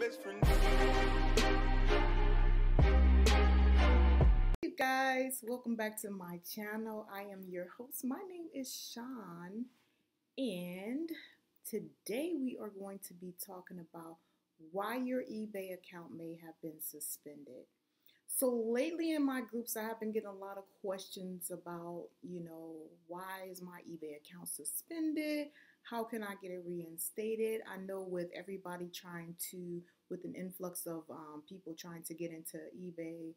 best friend. Hey guys, welcome back to my channel. I am your host. My name is Sean, and today we are going to be talking about why your eBay account may have been suspended. So lately in my groups, I have been getting a lot of questions about, why is my eBay account suspended? How can I get it reinstated? I know with everybody with an influx of people trying to get into eBay,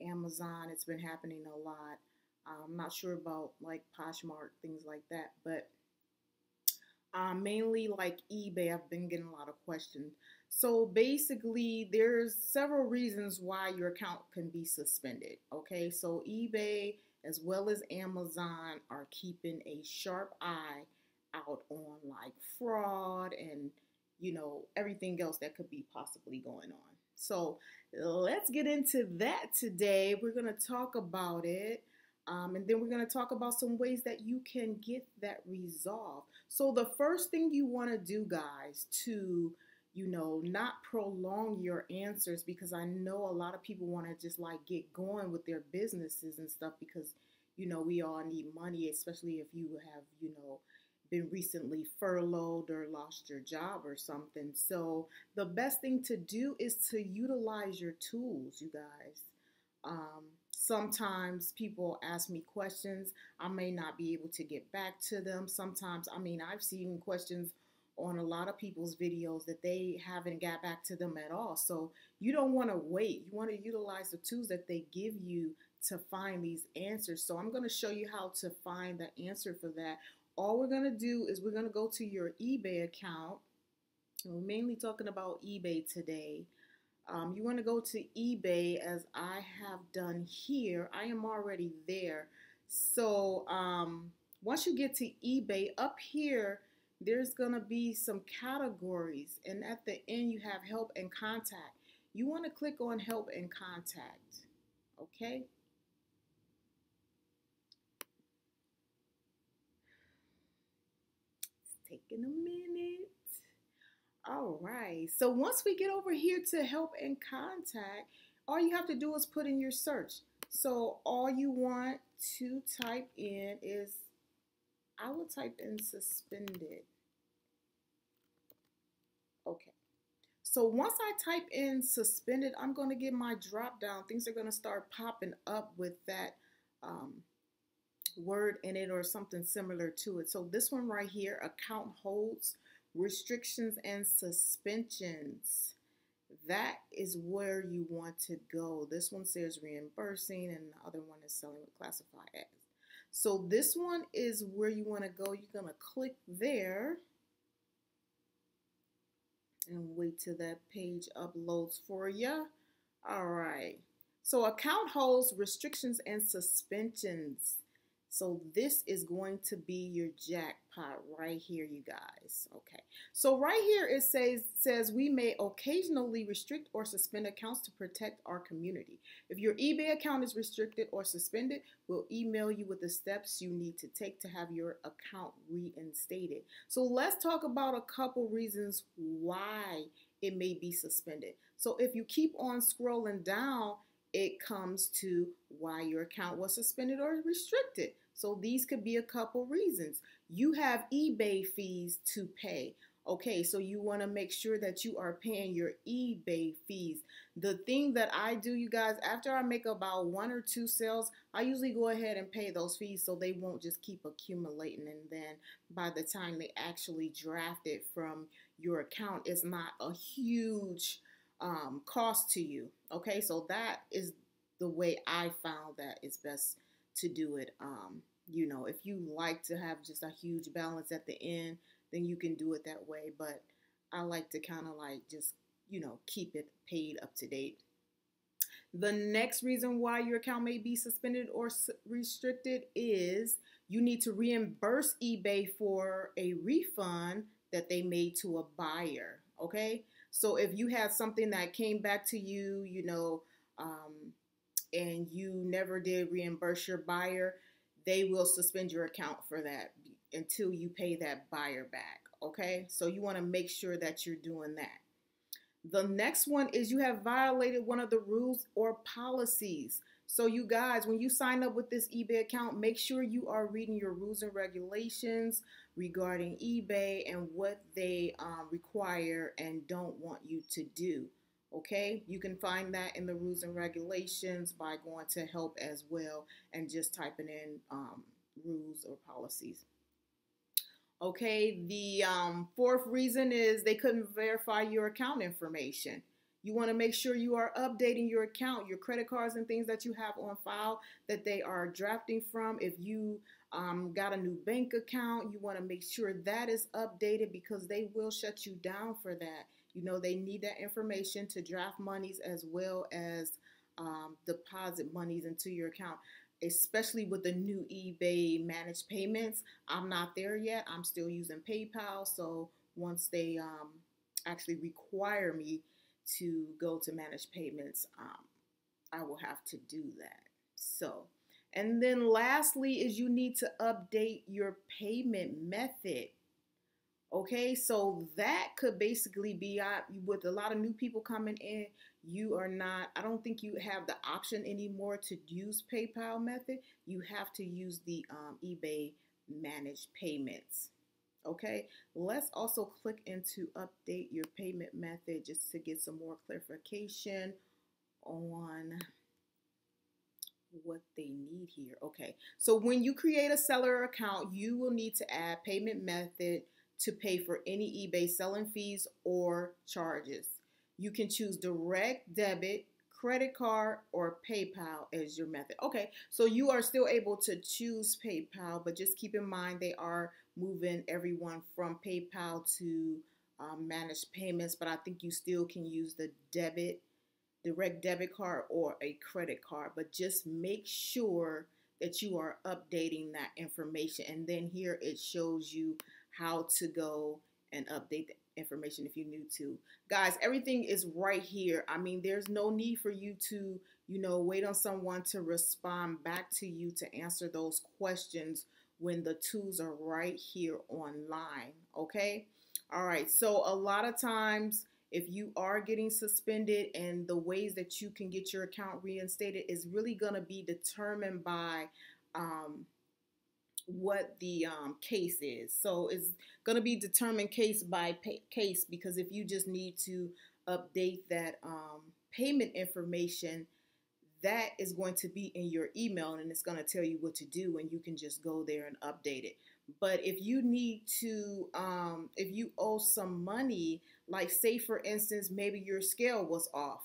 Amazon, it's been happening a lot. I'm not sure about like Poshmark, things like that, but mainly like eBay, I've been getting a lot of questions. So basically, there's several reasons why your account can be suspended. Okay, so eBay as well as Amazon are keeping a sharp eye out on like fraud and everything else that could be possibly going on. So let's get into that today. We're going to talk about it. And then we're going to talk about some ways that you can get that resolved. So the first thing you want to do, guys, to, not prolong your answers, because I know a lot of people want to just like get going with their businesses and stuff because, we all need money, especially if you have, been recently furloughed or lost your job or something. So the best thing to do is to utilize your tools, you guys. Sometimes people ask me questions. I may not be able to get back to them. Sometimes, I've seen questions on a lot of people's videos that they haven't got back to them at all. So you don't want to wait. You want to utilize the tools that they give you to find these answers. So I'm going to show you how to find the answer for that. All we're going to do is we're going to go to your eBay account. We're mainly talking about eBay today. You want to go to eBay as I have done here. I am already there. So once you get to eBay, up here, there's going to be some categories. And at the end, you have help and contact. You want to click on help and contact. Okay. Taking a minute. All right. So once we get over here to help and contact, all you have to do is put in your search. So all you want to type in is, I will type in suspended. Okay. So once I type in suspended, I'm going to get my drop down. Things are going to start popping up with that word in it or something similar to it. So this one right here, account holds, restrictions and suspensions. That is where you want to go. This one says reimbursing and the other one is selling with classify as. So this one is where you want to go. You're going to click there and wait till that page uploads for you. All right. So account holds, restrictions and suspensions. So this is going to be your jackpot right here, you guys. Okay. So right here it says we may occasionally restrict or suspend accounts to protect our community. If your eBay account is restricted or suspended, we'll email you with the steps you need to take to have your account reinstated. So let's talk about a couple reasons why it may be suspended. So if you keep on scrolling down, it comes to why your account was suspended or restricted. So these could be a couple reasons. You have eBay fees to pay. Okay, so you want to make sure that you are paying your eBay fees. The thing that I do, you guys, after I make about 1 or 2 sales, I usually go ahead and pay those fees so they won't just keep accumulating. And then by the time they actually draft it from your account, it's not a huge cost to you. Okay, so that is the way I found that it's best to do it. If you like to have just a huge balance at the end, then you can do it that way. But I like to kind of like just, keep it paid up to date. The next reason why your account may be suspended or restricted is you need to reimburse eBay for a refund that they made to a buyer. Okay. So if you had something that came back to you, and you never did reimburse your buyer, they will suspend your account for that until you pay that buyer back. Okay, so you want to make sure that you're doing that. The next one is you have violated one of the rules or policies. So you guys, when you sign up with this eBay account, make sure you are reading your rules and regulations regarding eBay and what they require and don't want you to do. Okay, you can find that in the rules and regulations by going to help as well and just typing in rules or policies. Okay, the fourth reason is they couldn't verify your account information. You want to make sure you are updating your account, your credit cards and things that you have on file that they are drafting from. If you got a new bank account, you want to make sure that is updated because they will shut you down for that. You know, they need that information to draft monies as well as deposit monies into your account, especially with the new eBay managed payments. I'm not there yet. I'm still using PayPal. So once they actually require me to go to managed payments, I will have to do that. So, and then lastly is you need to update your payment method. Okay, so that could basically be with a lot of new people coming in, you are not, I don't think you have the option anymore to use PayPal method. You have to use the eBay managed payments. Okay, let's also click into update your payment method just to get some more clarification on what they need here. Okay, so when you create a seller account, you will need to add payment method to pay for any eBay selling fees or charges. You can choose direct debit, credit card, or PayPal as your method. Okay, so you are still able to choose PayPal, but just keep in mind they are moving everyone from PayPal to managed payments, but I think you still can use the direct debit card or a credit card, but just make sure that you are updating that information. And then here it shows you how to go and update the information if you're new to. Guys, everything is right here. I mean, there's no need for you to, wait on someone to respond back to you to answer those questions when the tools are right here online, okay? All right, so a lot of times if you are getting suspended, and the ways that you can get your account reinstated is really going to be determined by what the case is. So it's going to be determined case by case, because if you just need to update that payment information, that is going to be in your email and it's going to tell you what to do, and you can just go there and update it. But if you need to, if you owe some money, like say for instance, maybe your scale was off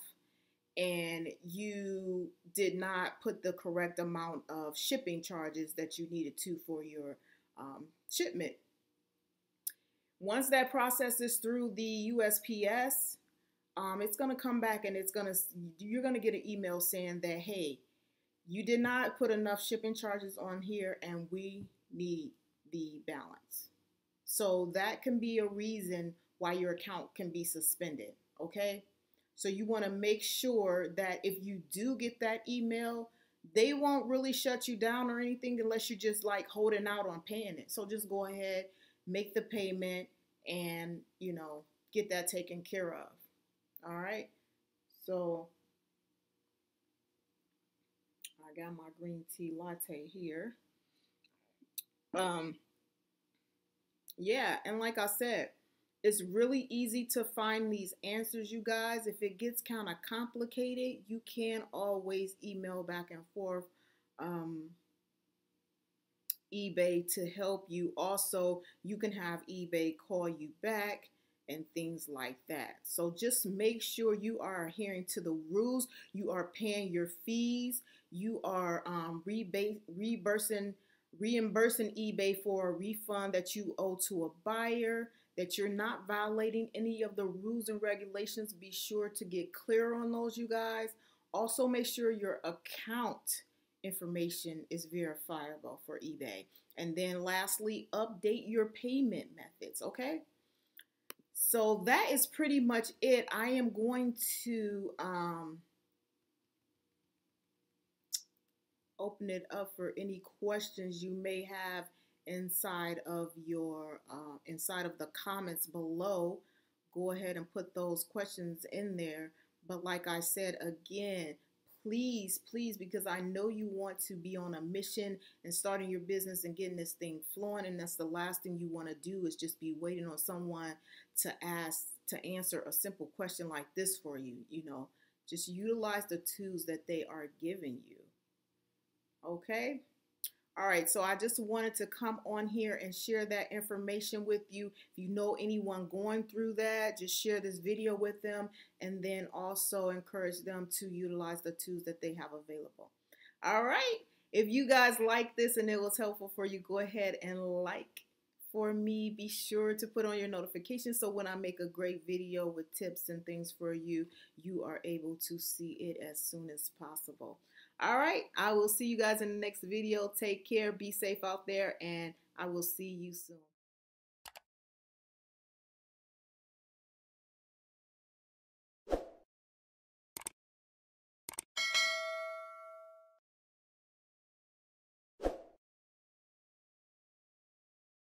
and you did not put the correct amount of shipping charges that you needed to for your shipment. Once that processes through the USPS, it's going to come back and you're going to get an email saying that, hey, you did not put enough shipping charges on here and we need the balance. So that can be a reason why your account can be suspended, okay? So you want to make sure that if you do get that email, they won't really shut you down or anything unless you're just like holding out on paying it. So just go ahead, make the payment, and get that taken care of. All right. So I got my green tea latte here. Yeah, and like I said, it's really easy to find these answers, you guys. If it gets kind of complicated, you can always email back and forth eBay to help you. Also, you can have eBay call you back and things like that. So just make sure you are adhering to the rules. You are paying your fees. You are reimbursing eBay for a refund that you owe to a buyer, that you're not violating any of the rules and regulations. Be sure to get clear on those, you guys. Also, make sure your account information is verifiable for eBay. And then lastly, update your payment methods, okay? So that is pretty much it. I am going to open it up for any questions you may have inside of your inside of the comments below. go ahead and put those questions in there. But like I said, again, please, please, because I know you want to be on a mission and starting your business and getting this thing flowing. And that's the last thing you want to do is just be waiting on someone to answer a simple question like this for you. Just utilize the tools that they are giving you. Okay. All right, so I just wanted to come on here and share that information with you. If you know anyone going through that, just share this video with them, and then also encourage them to utilize the tools that they have available. All right, if you guys like this and it was helpful for you, go ahead and like for me. Be sure to put on your notifications so when I make a great video with tips and things for you, you are able to see it as soon as possible. All right, I will see you guys in the next video. Take care, be safe out there, and I will see you soon.